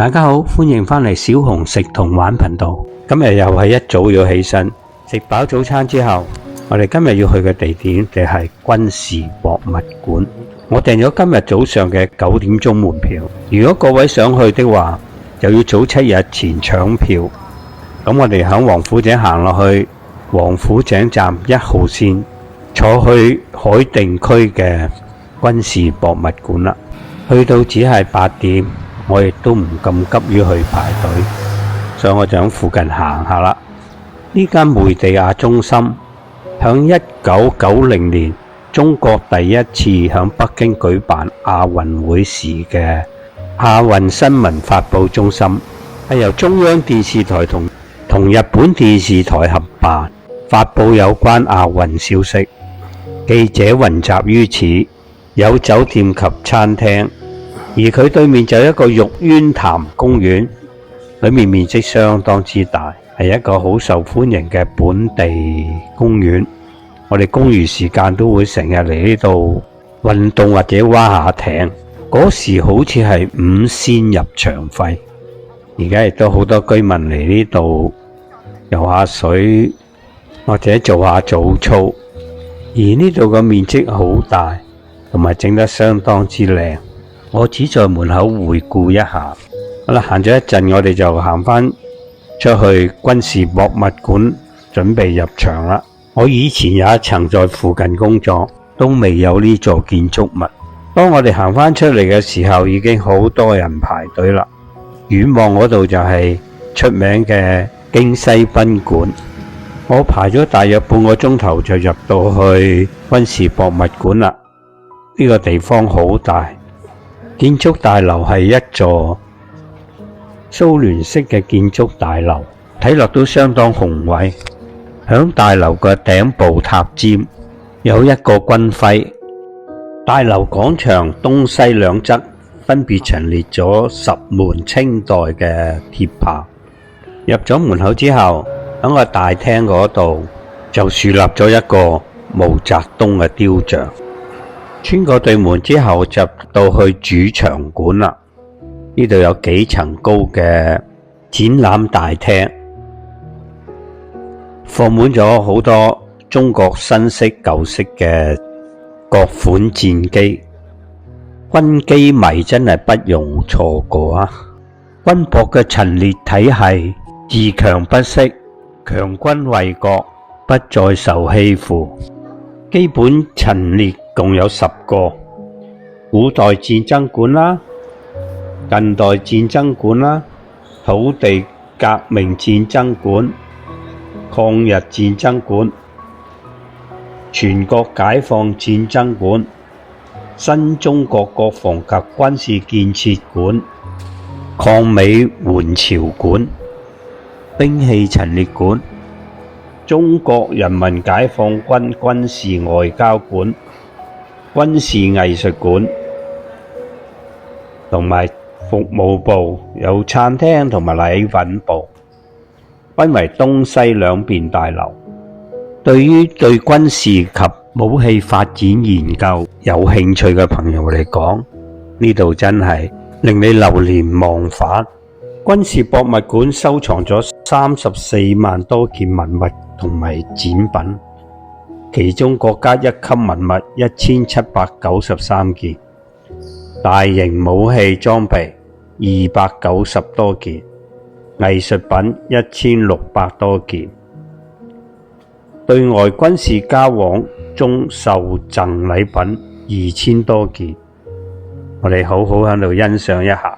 大家好，歡迎返嚟小紅食同玩頻道。今日又係一早要起身，食飽早餐之後，我哋今日要去嘅地點就係軍事博物館。我訂咗今日早上嘅9點鐘門票。如果各位想去的話，就要早7日前搶票。咁我哋響王府井行落去王府井站1號線，坐去海定區嘅軍事博物館啦。去到只係8點。我亦都唔咁急於去排隊，所以我就喺附近行下啦。呢間梅地亞中心響1990年中國第一次響北京舉辦亞運會時嘅亞運新聞發佈中心，係由中央電視台同日本電視台合辦，發佈有關亞運消息。記者雲集於此，有酒店及餐廳。而佢對面就有一個玉淵潭公園，裏面面積相當之大，係一個好受歡迎嘅本地公園。我哋公餘時間都會成日嚟呢度運動或者划下艇。嗰時好似係5仙入場費，而家亦都好多居民嚟呢度游下水或者做下早操。而呢度嘅面積好大，同埋整得相當之靚。我只在門口回顧一下。好啦，行咗一陣，我哋就行返出去軍事博物館，準備入場啦。我以前有一層在附近工作，都未有呢座建築物。當我哋行返出嚟嘅時候，已經好多人排隊啦。遠望嗰度就係出名嘅京西賓館。我排咗大約半個鐘頭就入到去軍事博物館啦。呢個地方好大。建築大樓係一座蘇聯式嘅建築大樓，睇落都相當宏偉。響大樓嘅頂部塔尖有一個軍徽。大樓廣場東西兩側分別陳列咗10門清代嘅鐵炮。入咗門口之後，響個大廳嗰度就樹立咗一個毛澤東嘅雕像。穿過對門之後就到去主場館啦。呢度有幾層高嘅展覽大廳，放滿咗好多中國新式舊式嘅各款戰機。軍機迷真係不容錯過啊！軍博嘅陳列體系，自強不息，強軍衛國，不再受欺負。基本陳列共有10個，古代戰爭館啦，近代戰爭館啦，土地革命戰爭館、抗日戰爭館、全國解放戰爭館、新中國國防及軍事建設館、抗美援朝館、兵器陳列館、中國人民解放軍軍事外交館、軍事藝術館同埋服務部，有餐廳同埋禮品部，分為東西兩邊大樓。對於對軍事及武器發展研究有興趣嘅朋友嚟講，呢度真係令你流連忘返。軍事博物館收藏咗34萬多件文物同埋展品，其中國家一級文物1793件，大型武器裝備290多件，藝術品1600多件，對外軍事交往中受贈禮品2000多件。我哋好好喺度欣賞一下。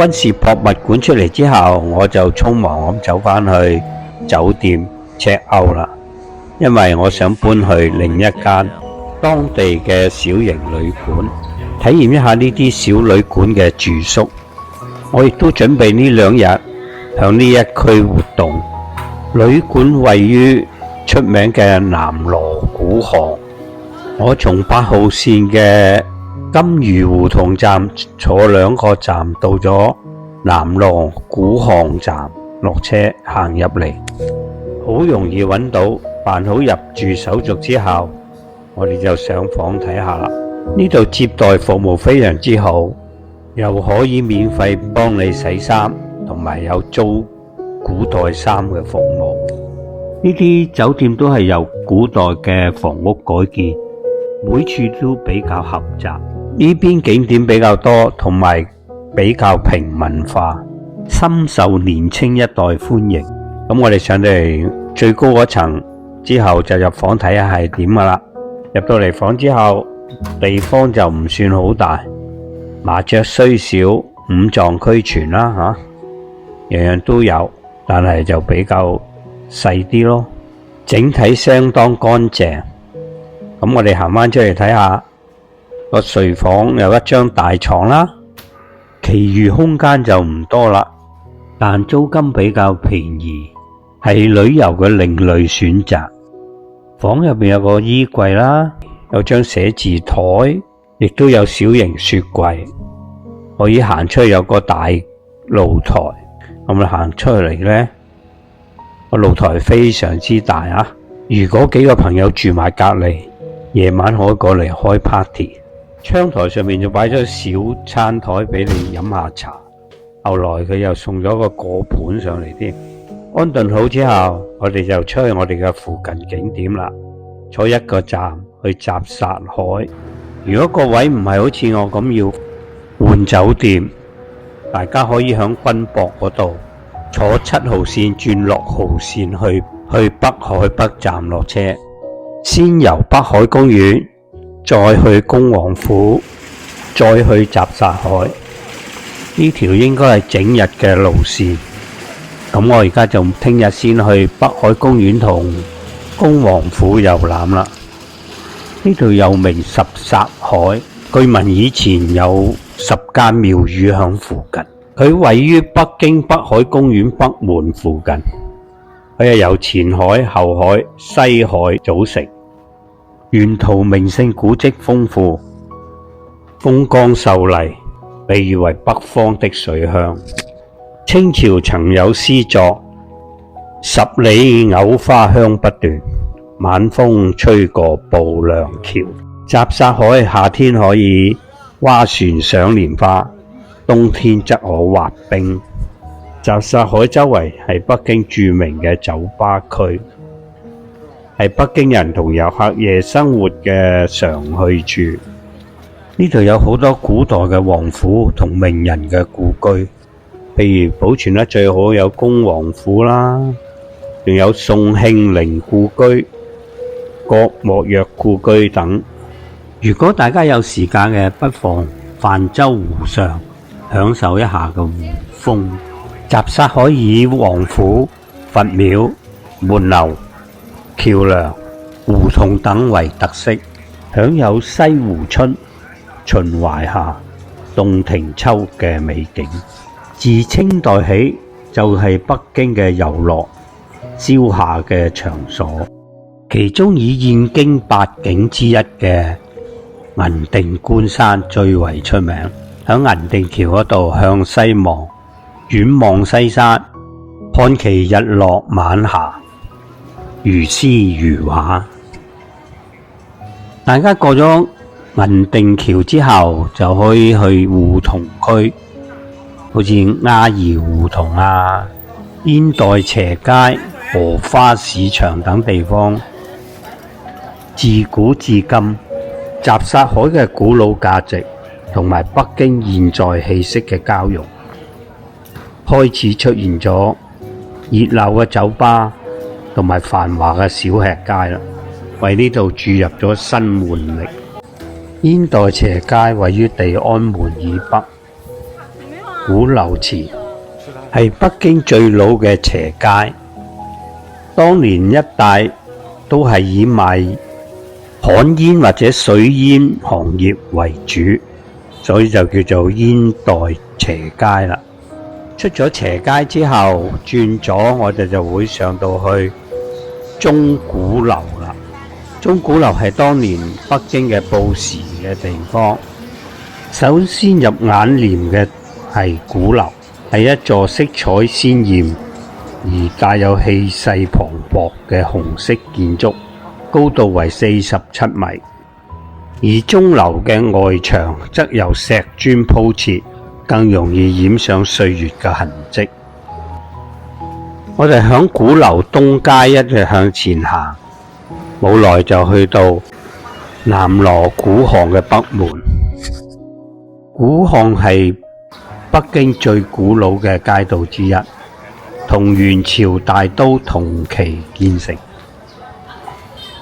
軍事博物館出嚟之後，我就匆忙咁走返去酒店 check out 啦，因為我想搬去另一間當地嘅小型旅館，體驗一下呢啲小旅館嘅住宿。我亦都準備呢2日向呢一區活動。旅館位於出名嘅南鑼鼓巷，我從8號線嘅金魚胡同站坐2個站到咗南鑼鼓巷站落車，行入嚟好容易揾到。辦好入住手續之後，我哋就上房睇下啦。呢度接待服務非常之好，又可以免費幫你洗衫，同埋有租古代衫嘅服務。呢啲酒店都係由古代嘅房屋改建，每處都比較狹窄。呢邊景點比較多，同埋比較平民化，深受年青一代歡迎。咁我哋上到嚟最高嗰層之後，就入房睇下係點噶啦。入到嚟房之後，地方就唔算好大，麻雀雖小，五臟俱全啦樣樣都有，但係就比較細啲咯。整體相當乾淨。咁我哋行返出嚟睇下個睡房，有一張大床啦，其餘空間就唔多啦，但租金比較便宜，係旅遊嘅另類選擇。房入面有個衣櫃啦，有張寫字台，亦都有小型雪櫃，可以行出去有個大露台。咁你行出嚟呢，個露台非常之大啊！如果幾個朋友住埋隔籬，夜晚可以過嚟開 party。窗台上面就擺咗小餐台俾你飲下茶。後來佢又送咗個果盤上嚟添。安頓好之後，我哋就出去我哋嘅附近景點啦。坐1個站去雜剎海。如果個位唔係好似我咁要換酒店，大家可以響軍博嗰度坐7號線轉6號線去北海北站落車，先遊北海公園，再去恭王府，再去雜剎海。呢條應該係整日嘅路線。咁我而家就聽日先去北海公園同恭王府遊覽啦。呢度又名什剎海，據聞以前有10間廟宇響附近。佢位於北京北海公園北門附近。佢係由前海、後海、西海組成，沿途名勝古蹟豐富，風光秀麗，被譽為北方的水鄉。清朝曾有詩作：10里藕花香不斷，晚風吹過步良橋。雜剎海夏天可以划船賞蓮花，冬天則可滑冰。雜剎海周圍係北京著名嘅酒吧區，係北京人同遊客夜生活嘅常去處。呢度有好多古代嘅王府同名人嘅故居，譬如保存得最好有恭王府啦，仲有宋慶齡故居、郭沫若故居等。如果大家有時間嘅，不妨泛舟湖上享受一下個湖風。雜剎海以王府、佛廟、門樓、橋梁、胡同等為特色，享有西湖春、秦淮夏、洞庭秋嘅美景。自清代起就係北京嘅遊樂消夏嘅場所，其中以燕京8景之一嘅銀锭關山最為出名。響銀锭橋嗰度向西望，遠望西山，看其日落晚霞，如詩如畫。大家過咗銀锭橋之後，就可以去胡同區，好似亞兒胡同啊、煙袋斜街、荷花市場等地方。自古至今，雜剎海嘅古老價值同埋北京現在氣息嘅交融，開始出現咗熱鬧嘅酒吧同埋繁華嘅小吃街啦，為呢度注入咗新活力。煙袋斜街位於地安門以北，鼓樓池，係北京最老嘅斜街。當年一帶都係以賣旱煙或者水煙行業為主，所以就叫做煙袋斜街啦。出咗斜街之後，轉左我哋就會上到去鐘鼓樓啦。鐘鼓樓係當年北京嘅報時嘅地方。首先入眼簾嘅係鼓樓，係一座色彩鮮豔而帶有氣勢磅礴嘅紅色建築，高度為47米。而鐘樓嘅外牆則由石磚鋪設，更容易染上歲月嘅痕跡。我哋響鼓樓東街一直向前行，冇耐就去到南鑼鼓巷嘅北門。鼓巷係北京最古老嘅街道之一，同元朝大都同期建成，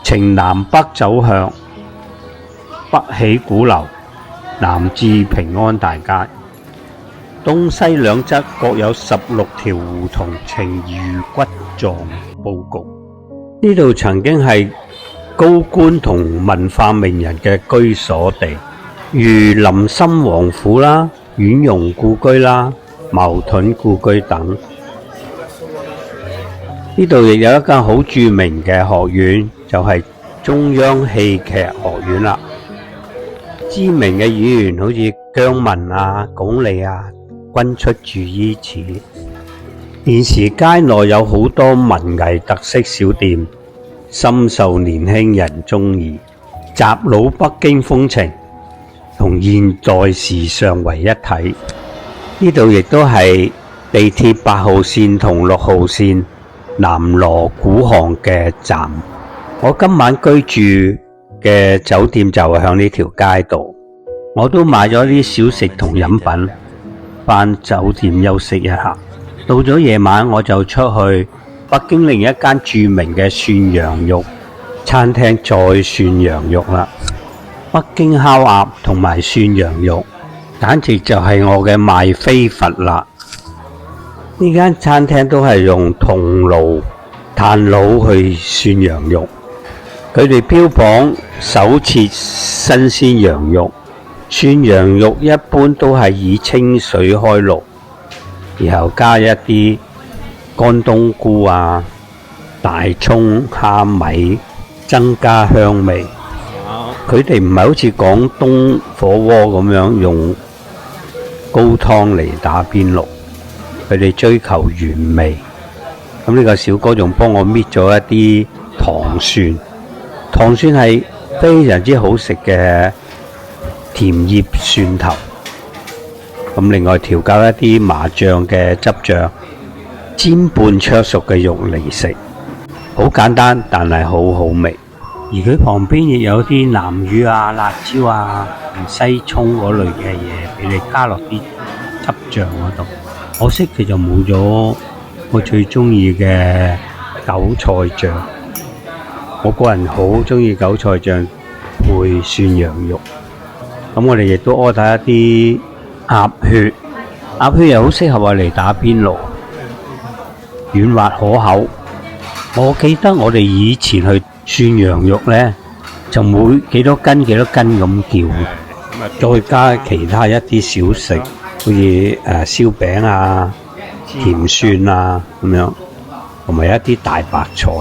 呈南北走向，北起鼓樓，南至平安大街，東西兩側各有16條胡同，呈魚骨狀佈局。呢度曾經係高官同文化名人嘅居所地，如林森王府啦、婉容故居啦、茅盾故居等。呢度亦有一間好著名嘅學院，就係中央戲劇學院啦。知名嘅演員好似姜文啊、鞏俐啊，均出自於此。現時街內有好多文藝特色小店，深受年輕人鍾意，集老北京風情同現代時尚為一體。呢度亦都係地鐵8號線同6號線南鑼鼓巷嘅站。我今晚居住嘅酒店就係響呢條街度，我都買咗啲小食同飲品，返酒店休息一下。到咗夜晚我就出去北京另一間著名嘅涮羊肉餐廳再涮羊肉啦。北京烤鴨同埋涮羊肉簡直就係我嘅賣飛佛啦。呢間餐廳都係用銅爐炭爐去涮羊肉，佢哋標榜手切新鮮羊肉。涮羊肉一般都係以清水開爐，然後加一啲乾冬菇啊、大蔥、蝦米，增加香味。佢哋唔係好似廣東火鍋咁樣用高湯嚟打邊爐，佢哋追求原味。咁呢個小哥仲幫我搣咗一啲糖蒜，糖蒜係非常之好食嘅甜醃蒜頭。咁另外調教一啲麻醬嘅汁醬，煎半灼熟嘅肉嚟食，好簡單但係好好味。而佢旁邊亦有啲南乳啊、辣椒啊、西蔥嗰類嘅嘢俾你加落啲汁醬嗰度。可惜佢就冇咗我最中意嘅韭菜醬。我個人好中意韭菜醬配涮羊肉。咁我哋亦都order一啲鴨血，鴨血又好適合我嚟打邊爐，軟滑可口。我記得我哋以前去涮羊肉呢，就每幾多斤咁叫，再加其他一啲小食，好似燒餅啊、甜蒜啊咁樣，同埋一啲大白菜。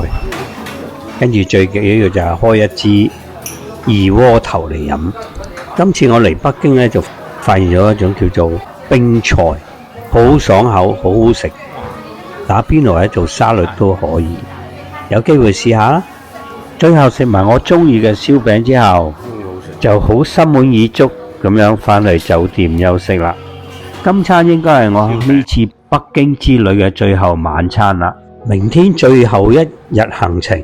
跟住最緊要就係開一支二鍋頭嚟飲。今次我嚟北京呢，就發現咗一種叫做冰菜，好爽口，好好食，打邊爐或者做沙律都可以。有機會試下啦。最後食埋我中意嘅燒餅之後，就好心滿意足咁樣返去酒店休息啦。今餐應該係我呢次北京之旅嘅最後晚餐啦。明天最後一日行程，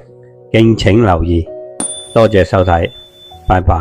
敬請留意。多謝收睇，拜拜。